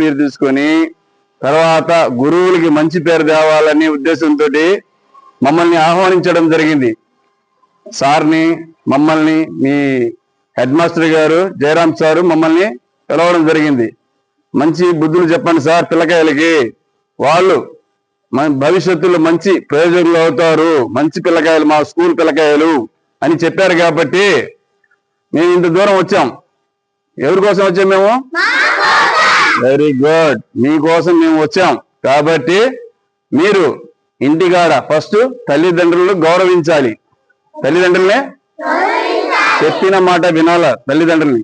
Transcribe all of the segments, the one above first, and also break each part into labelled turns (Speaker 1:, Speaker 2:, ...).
Speaker 1: పేరు తీసుకొని తర్వాత గురువులకి మంచి పేరు తేవాలనే ఉద్దేశంతో మమ్మల్ని ఆహ్వానించడం జరిగింది. సార్ని, మమ్మల్ని, మీ హెడ్ మాస్టర్ గారు జయరాం సారు మమ్మల్ని పిలవడం జరిగింది. మంచి బుద్ధులు చెప్పండి సార్ పిల్లకాయలకి, వాళ్ళు మన భవిష్యత్తులో మంచి ప్రయోజకులు అవుతారు, మంచి పిల్లకాయలు మా స్కూల్ పిల్లకాయలు అని చెప్పారు. కాబట్టి మేము ఇంత దూరం వచ్చాం. ఎవరి కోసం వచ్చాం మేము? వెరీ గుడ్, మీకోసం మేము వచ్చాం. కాబట్టి మీరు ఇంటికాడ ఫస్ట్ తల్లిదండ్రులను గౌరవించాలి. తల్లిదండ్రులనే చెప్పిన మాట వినాల. తల్లిదండ్రుల్ని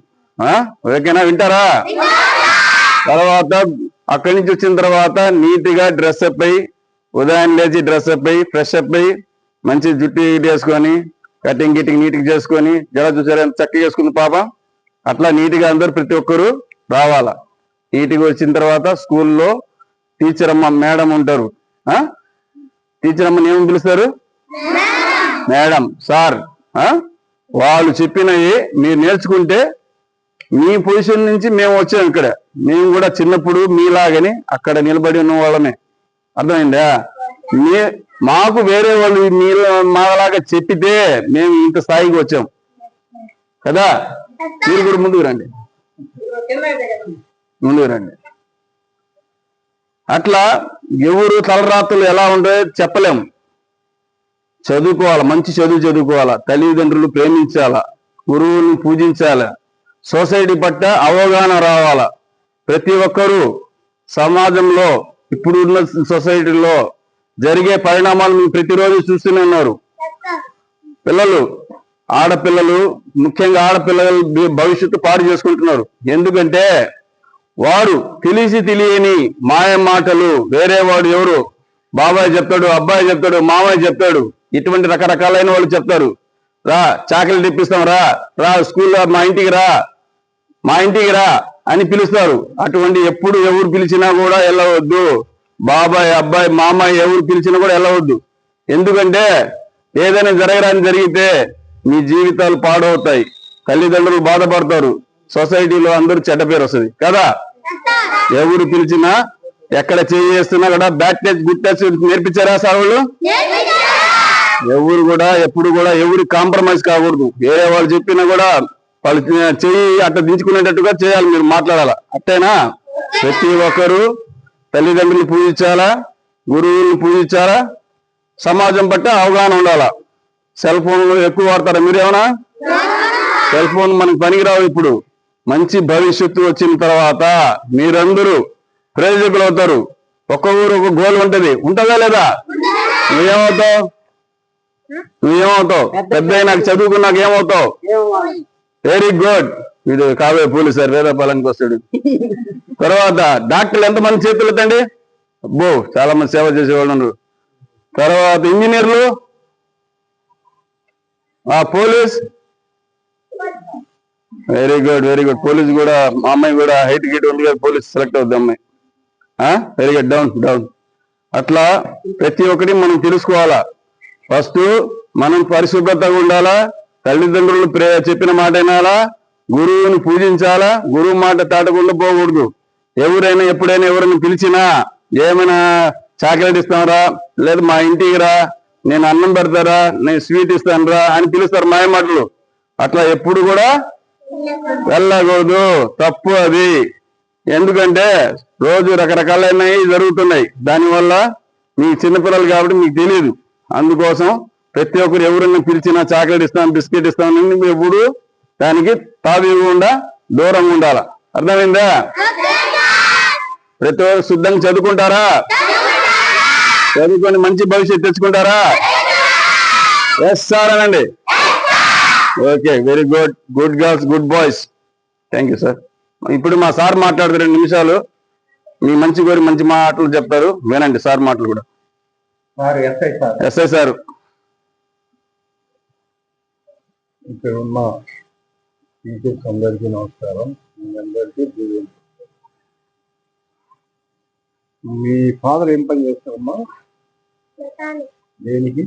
Speaker 1: ఓకేనా? వింటారా? తర్వాత అక్కడి నుంచి వచ్చిన తర్వాత నీట్గా డ్రెస్అప్ అయ్యి, ఉదయం లేచి డ్రెస్అప్ అయ్యి ఫ్రెష్ అప్ అయ్యి మంచి జుట్టు వేసుకొని కటింగ్ గిటింగ్ నీట్గా చేసుకొని జడ చూసారా చక్కగా వేసుకుంది పాప. అట్లా నీట్గా అందరూ ప్రతి ఒక్కరు రావాలా. నీట్గా వచ్చిన తర్వాత స్కూల్లో టీచర్ అమ్మ మేడం ఉంటారు. టీచర్ అమ్మని ఏమని పిలుస్తారు? Madam, sir. వాళ్ళు చెప్పినవి మీరు నేర్చుకుంటే మీ పొజిషన్ నుంచి మేము వచ్చాం. ఇక్కడ మేము కూడా చిన్నప్పుడు మీలాగని అక్కడ నిలబడి ఉన్న వాళ్ళమే. అర్థమైందా? మాకు వేరే వాళ్ళు మీరు మాలాగా చెప్పితే మేము ఇంత స్థాయికి వచ్చాం కదా. మీరు కూడా ముందుకు రండి, ముందుకు రండి. అట్లా ఎవరు తలరాత్రులు ఎలా ఉంటాయో చెప్పలేము. చదువుకోవాలా, మంచి చదువు చదువుకోవాలా, తల్లిదండ్రులు ప్రేమించాలా, గురువుని పూజించాలా, సొసైటీ పట్ల అవగాహన రావాలా. ప్రతి ఒక్కరూ సమాజంలో ఇప్పుడున్న సొసైటీలో జరిగే పరిణామాలు మీరు ప్రతిరోజు చూస్తూనే ఉన్నారు. పిల్లలు, ఆడపిల్లలు, ముఖ్యంగా ఆడపిల్లలు భవిష్యత్తు పాడు చేసుకుంటున్నారు. ఎందుకంటే వాడు తెలిసి తెలియని మాయ మాటలు, వేరే వాడు ఎవరు బాబాయ్ చెప్తాడు, అబ్బాయి చెప్తాడు, మామయ్య చెప్తాడు, ఇటువంటి రకరకాలైన వాళ్ళు చెప్తారు. రా చాకలి తెప్పిస్తాం, రా రా స్కూల్లో మా ఇంటికి రా అని పిలుస్తారు. అటువంటి ఎప్పుడు ఎవరు పిలిచినా కూడా వెళ్ళవద్దు. బాబాయ్, అబ్బాయి, మామయ్య ఎవరు పిలిచినా కూడా వెళ్ళవద్దు. ఎందుకంటే ఏదైనా జరగడానికి జరిగితే మీ జీవితాలు పాడవుతాయి, తల్లిదండ్రులు బాధపడతారు, సొసైటీలో అందరూ చెడ్డ పేరు వస్తుంది కదా. ఎవరు పిలిచినా ఎక్కడ చేస్తున్నా కూడా బ్యాక్ టచ్ గుడ్ టచ్ నేర్పించారా సార్ వాళ్ళు? ఎవరు కూడా ఎప్పుడు కూడా ఎవరు కాంప్రమైజ్ కాకూడదు. వేరే వాళ్ళు చెప్పినా కూడా వాళ్ళు చెయ్యి అట్లా దించుకునేటట్టుగా చేయాలి, మీరు మాట్లాడాలా. అట్టేనా? ప్రతి ఒక్కరు తల్లిదండ్రులు పూజించాలా, గురువుల్ని పూజించాలా, సమాజం పట్ల అవగాహన ఉండాలా. సెల్ ఫోన్లు ఎక్కువ వాడతారా మీరేమన్నా? సెల్ ఫోన్ మనకి పనికిరావు. ఇప్పుడు మంచి భవిష్యత్తు వచ్చిన తర్వాత మీరందరూ ప్రయోజకులు అవుతారు. ఒక్క ఊరు ఒక గోల్ ఉంటది, ఉంటుందా లేదా? నువ్వేమవుతావు? పెద్ద నాకు చదువుకున్నాక ఏమవుతావు? Very good. వీడు కావే పోలీసు సార్, వేదపాలనకి వస్తాడు. తర్వాత డాక్టర్లు ఎంతమంది చేతులు ఎత్తండి? అబ్బో, చాలా మంది సేవ చేసేవాళ్ళు ఉన్నారు. తర్వాత ఇంజనీర్లు, police, very good very good. Police కూడా మా అమ్మాయి కూడా హైట్ గీట్ ఉంది కదా, పోలీస్ సెలెక్ట్ అవుద్ది అమ్మాయి. Very good, down down. అట్లా ప్రతి ఒక్కటి మనం తెలుసుకోవాలా. ఫస్ట్ మనం పరిశుభ్రతగా ఉండాలా, తల్లిదండ్రులు చెప్పిన మాట వినాలా, గురువుని పూజించాలా, గురువు మాట దాటకుండా పోకూడదు. ఎవరైనా ఎప్పుడైనా ఎవరైనా పిలిచినా ఏమైనా చాక్లెట్ ఇస్తానరా, లేదు మా ఇంటికి రా, నేను అన్నం పెడతారా, నేను స్వీట్ ఇస్తాను రా అని పిలుస్తారు మాయ మాటలు. అట్లా ఎప్పుడు కూడా వెళ్ళకూడదు, తప్పు అది. ఎందుకంటే రోజు రకరకాలైనవి జరుగుతున్నాయి. దానివల్ల మీ చిన్నపిల్లలు కాబట్టి మీకు తెలియదు. అందుకోసం ప్రతి ఒక్కరు ఎవరైనా పిలిచినా చాక్లెట్ ఇస్తాను, బిస్కెట్ ఇస్తాను, ఎప్పుడు దానికి తావివ్వకుండా దూరంగా ఉండాల. అర్థమైందా? ప్రతి ఒక్కరు శుద్ధంగా చదువుకుంటారా? చదువుకొని మంచి భవిష్యత్తు తెచ్చుకుంటారా? ఎస్ సార్ అనండి. Okay, very good. Good girls, good boys. Thank you sir. ఇప్పుడు మా సార్ మాట్లాడుతూ 2 నిమిషాలు మీ మంచి కోరి మంచి మాటలు చెప్తారు, వినండి సార్ మాటలు కూడా. SI sir.
Speaker 2: ఇక్కడ ఉన్న టీచర్స్ అందరికీ నమస్కారం. మీ అందరికీ మీ ఫాదర్ ఏం పని చేస్తారమ్మా? దేనికి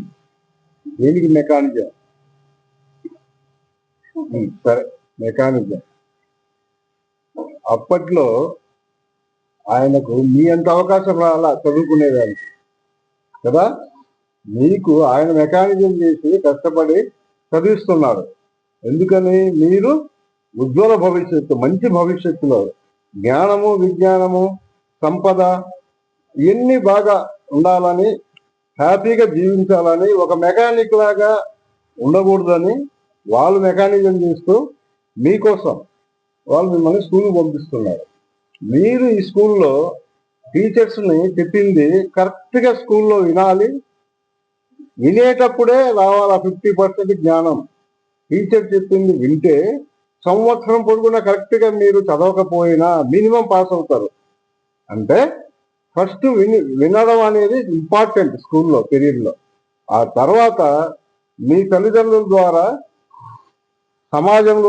Speaker 2: దేనికి? మెకానిజం. సరే, మెకానిజం. అప్పట్లో ఆయనకు మీ అంత అవకాశం రాలా చదువుకునేదానికి కదా. మీకు ఆయన మెకానిజం చేసి కష్టపడి చదివిస్తున్నాడు. ఎందుకని? మీరు ఉజ్వల భవిష్యత్తు, మంచి భవిష్యత్తులో జ్ఞానము, విజ్ఞానము, సంపద ఇవన్నీ బాగా ఉండాలని, హ్యాపీగా జీవించాలని, ఒక మెకానిక్ లాగా ఉండకూడదని వాళ్ళు మెకానిజం చేస్తూ మీకోసం వాళ్ళు మిమ్మల్ని స్కూల్కి పంపిస్తున్నారు. మీరు ఈ స్కూల్లో టీచర్స్ని చెప్పింది కరెక్ట్గా స్కూల్లో వినాలి. వినేటప్పుడే రావాలా 50% జ్ఞానం. టీచర్ చెప్పింది వింటే సంవత్సరం పొడుగునా కరెక్ట్గా మీరు చదవకపోయినా మినిమం పాస్ అవుతారు. అంటే ఫస్ట్ వినడం అనేది ఇంపార్టెంట్ స్కూల్లో పీరియడ్లో. ఆ తర్వాత మీ తల్లిదండ్రుల ద్వారా సమాజంలో